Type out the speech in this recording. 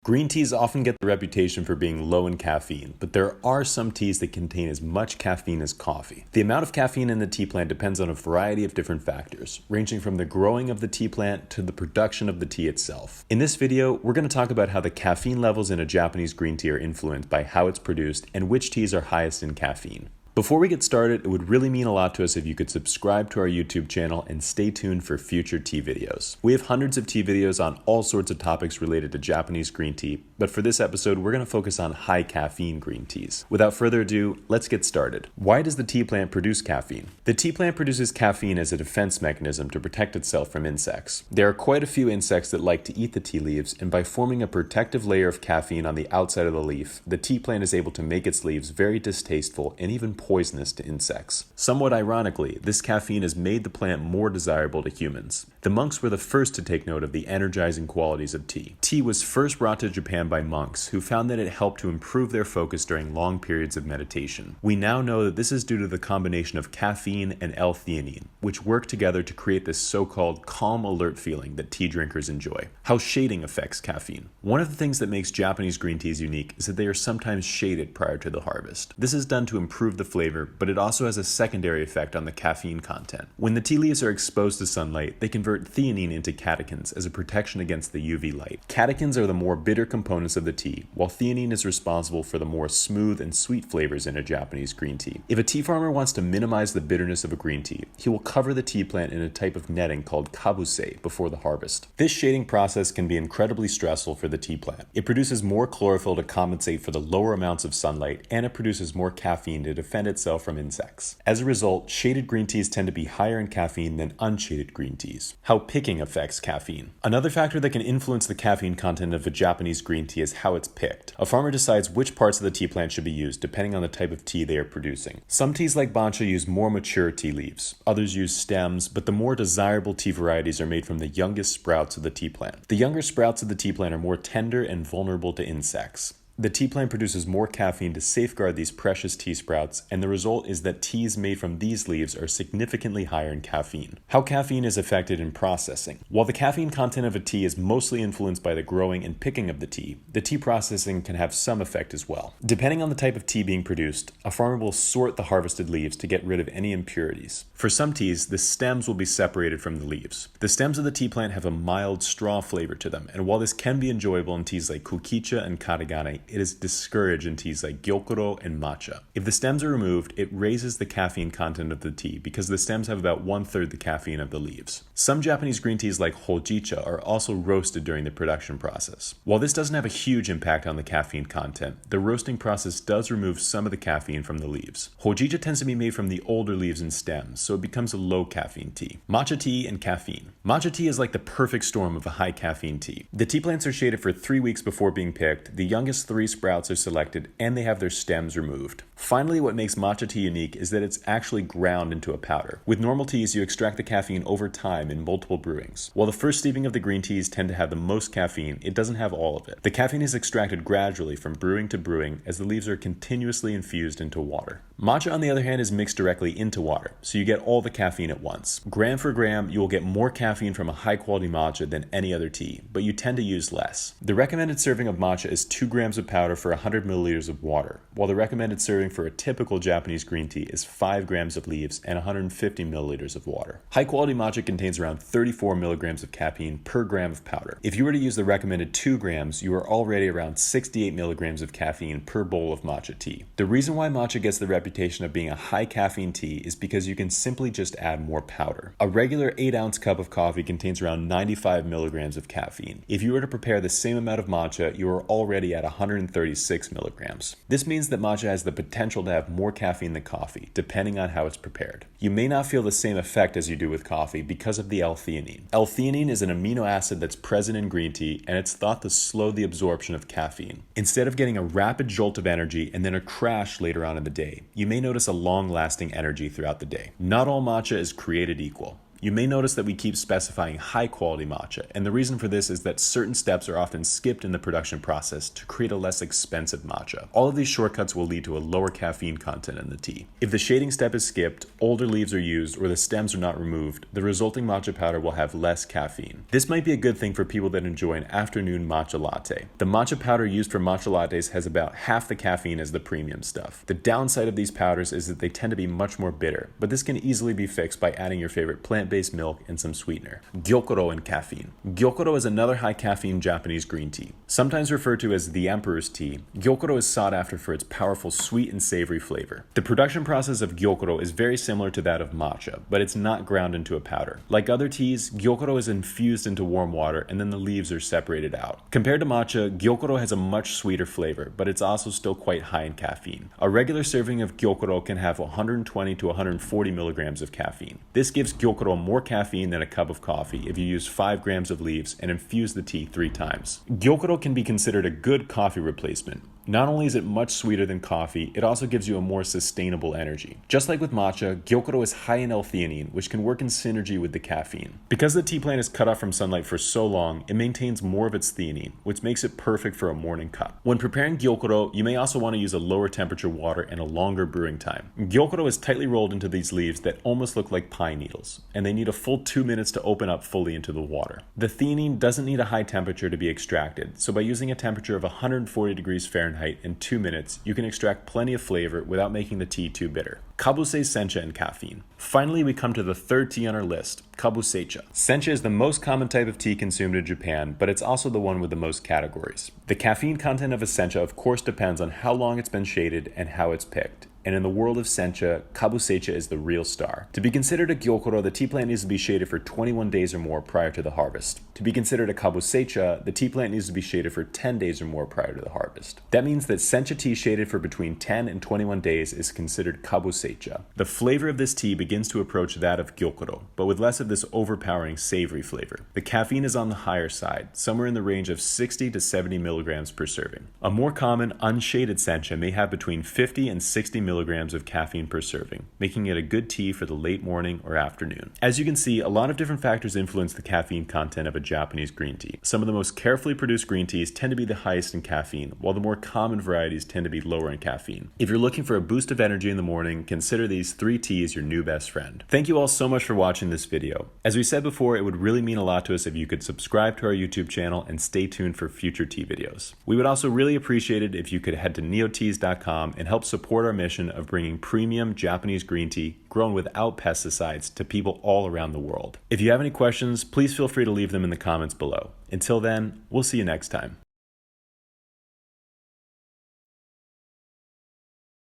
Green teas often get the reputation for being low in caffeine, but there are some teas that contain as much caffeine as coffee. The amount of caffeine in the tea plant depends on a variety of different factors, ranging from the growing of the tea plant to the production of the tea itself. In this video, we're going to talk about how the caffeine levels in a Japanese green tea are influenced by how it's produced and which teas are highest in caffeine. Before we get started, it would really mean a lot to us if you could subscribe to our YouTube channel and stay tuned for future tea videos. We have hundreds of tea videos on all sorts of topics related to Japanese green tea, but for this episode, we're going to focus on high caffeine green teas. Without further ado, let's get started. Why does the tea plant produce caffeine? The tea plant produces caffeine as a defense mechanism to protect itself from insects. There are quite a few insects that like to eat the tea leaves, and by forming a protective layer of caffeine on the outside of the leaf, the tea plant is able to make its leaves very distasteful and even poisonous to insects. Somewhat ironically, this caffeine has made the plant more desirable to humans. The monks were the first to take note of the energizing qualities of tea. Tea was first brought to Japan by monks, who found that it helped to improve their focus during long periods of meditation. We now know that this is due to the combination of caffeine and L-theanine, which work together to create this so-called calm, alert feeling that tea drinkers enjoy. How shading affects caffeine. One of the things that makes Japanese green teas unique is that they are sometimes shaded prior to the harvest. This is done to improve the flavor, but it also has a secondary effect on the caffeine content. When the tea leaves are exposed to sunlight, they convert theanine into catechins as a protection against the UV light. Catechins are the more bitter components of the tea, while theanine is responsible for the more smooth and sweet flavors in a Japanese green tea. If a tea farmer wants to minimize the bitterness of a green tea, he will cover the tea plant in a type of netting called kabuse before the harvest. This shading process can be incredibly stressful for the tea plant. It produces more chlorophyll to compensate for the lower amounts of sunlight, and it produces more caffeine to defend itself from insects. As a result, shaded green teas tend to be higher in caffeine than unshaded green teas. How picking affects caffeine. Another factor that can influence the caffeine content of a Japanese green tea is how it's picked. A farmer decides which parts of the tea plant should be used depending on the type of tea they are producing. Some teas like Matcha use more mature tea leaves. Others use stems, but the more desirable tea varieties are made from the youngest sprouts of the tea plant. The younger sprouts of the tea plant are more tender and vulnerable to insects. The tea plant produces more caffeine to safeguard these precious tea sprouts, and the result is that teas made from these leaves are significantly higher in caffeine. How caffeine is affected in processing. While the caffeine content of a tea is mostly influenced by the growing and picking of the tea processing can have some effect as well. Depending on the type of tea being produced, a farmer will sort the harvested leaves to get rid of any impurities. For some teas, the stems will be separated from the leaves. The stems of the tea plant have a mild straw flavor to them, and while this can be enjoyable in teas like kukicha and katagane, it is discouraged in teas like Gyokuro and Matcha. If the stems are removed, it raises the caffeine content of the tea because the stems have about 1/3 the caffeine of the leaves. Some Japanese green teas like hojicha are also roasted during the production process. While this doesn't have a huge impact on the caffeine content, the roasting process does remove some of the caffeine from the leaves. Hojicha tends to be made from the older leaves and stems, so it becomes a low caffeine tea. Matcha tea and caffeine. Matcha tea is like the perfect storm of a high caffeine tea. The tea plants are shaded for 3 weeks before being picked. The youngest 3 sprouts are selected, and they have their stems removed. Finally, what makes matcha tea unique is that it's actually ground into a powder. With normal teas, you extract the caffeine over time in multiple brewings. While the first steeping of the green teas tend to have the most caffeine, it doesn't have all of it. The caffeine is extracted gradually from brewing to brewing as the leaves are continuously infused into water. Matcha, on the other hand, is mixed directly into water, so you get all the caffeine at once. Gram for gram, you will get more caffeine from a high-quality matcha than any other tea, but you tend to use less. The recommended serving of matcha is 2 grams of powder for 100 milliliters of water, while the recommended serving for a typical Japanese green tea is 5 grams of leaves and 150 milliliters of water. High-quality matcha contains around 34 milligrams of caffeine per gram of powder. If you were to use the recommended 2 grams, you are already around 68 milligrams of caffeine per bowl of matcha tea. The reason why matcha gets the reputation of being a high caffeine tea is because you can simply just add more powder. A regular 8-ounce cup of coffee contains around 95 milligrams of caffeine. If you were to prepare the same amount of matcha, you are already at 136 milligrams. This means that matcha has the potential to have more caffeine than coffee, depending on how it's prepared. You may not feel the same effect as you do with coffee because of the L-theanine. L-theanine is an amino acid that's present in green tea, and it's thought to slow the absorption of caffeine. Instead of getting a rapid jolt of energy and then a crash later on in the day, you may notice a long-lasting energy throughout the day. Not all matcha is created equal. You may notice that we keep specifying high quality matcha, and the reason for this is that certain steps are often skipped in the production process to create a less expensive matcha. All of these shortcuts will lead to a lower caffeine content in the tea. If the shading step is skipped, older leaves are used, or the stems are not removed, the resulting matcha powder will have less caffeine. This might be a good thing for people that enjoy an afternoon matcha latte. The matcha powder used for matcha lattes has about half the caffeine as the premium stuff. The downside of these powders is that they tend to be much more bitter, but this can easily be fixed by adding your favorite plant-based milk and some sweetener. Gyokuro and caffeine. Gyokuro is another high caffeine Japanese green tea. Sometimes referred to as the Emperor's tea, Gyokuro is sought after for its powerful sweet and savory flavor. The production process of Gyokuro is very similar to that of matcha, but it's not ground into a powder. Like other teas, Gyokuro is infused into warm water and then the leaves are separated out. Compared to matcha, Gyokuro has a much sweeter flavor, but it's also still quite high in caffeine. A regular serving of Gyokuro can have 120 to 140 milligrams of caffeine. This gives Gyokuro more caffeine than a cup of coffee if you use 5 grams of leaves and infuse the tea 3 times. Gyokuro can be considered a good coffee replacement. Not only is it much sweeter than coffee, it also gives you a more sustainable energy. Just like with matcha, Gyokuro is high in L-theanine, which can work in synergy with the caffeine. Because the tea plant is cut off from sunlight for so long, it maintains more of its theanine, which makes it perfect for a morning cup. When preparing Gyokuro, you may also want to use a lower temperature water and a longer brewing time. Gyokuro is tightly rolled into these leaves that almost look like pine needles, and they need a full 2 minutes to open up fully into the water. The theanine doesn't need a high temperature to be extracted, so by using a temperature of 140 degrees Fahrenheit in 2 minutes, you can extract plenty of flavor without making the tea too bitter. Kabusei, Sencha, and caffeine. Finally, we come to the third tea on our list, Kabuseicha. Sencha is the most common type of tea consumed in Japan, but it's also the one with the most categories. The caffeine content of a sencha of course depends on how long it's been shaded and how it's picked. And in the world of sencha, Kabuseicha is the real star. To be considered a Gyokuro, the tea plant needs to be shaded for 21 days or more prior to the harvest. To be considered a Kabuseicha, the tea plant needs to be shaded for 10 days or more prior to the harvest. That means that sencha tea shaded for between 10 and 21 days is considered Kabuseicha. The flavor of this tea begins to approach that of Gyokuro, but with less of this overpowering savory flavor. The caffeine is on the higher side, somewhere in the range of 60 to 70 milligrams per serving. A more common, unshaded sencha may have between 50 and 60 milligrams of caffeine per serving, making it a good tea for the late morning or afternoon. As you can see, a lot of different factors influence the caffeine content of a Japanese green tea. Some of the most carefully produced green teas tend to be the highest in caffeine, while the more common varieties tend to be lower in caffeine. If you're looking for a boost of energy in the morning, consider these 3 teas your new best friend. Thank you all so much for watching this video. As we said before, it would really mean a lot to us if you could subscribe to our YouTube channel and stay tuned for future tea videos. We would also really appreciate it if you could head to neoteas.com and help support our mission of bringing premium Japanese green tea grown without pesticides to people all around the world. If you have any questions, please feel free to leave them in the comments below. Until then, we'll see you next time.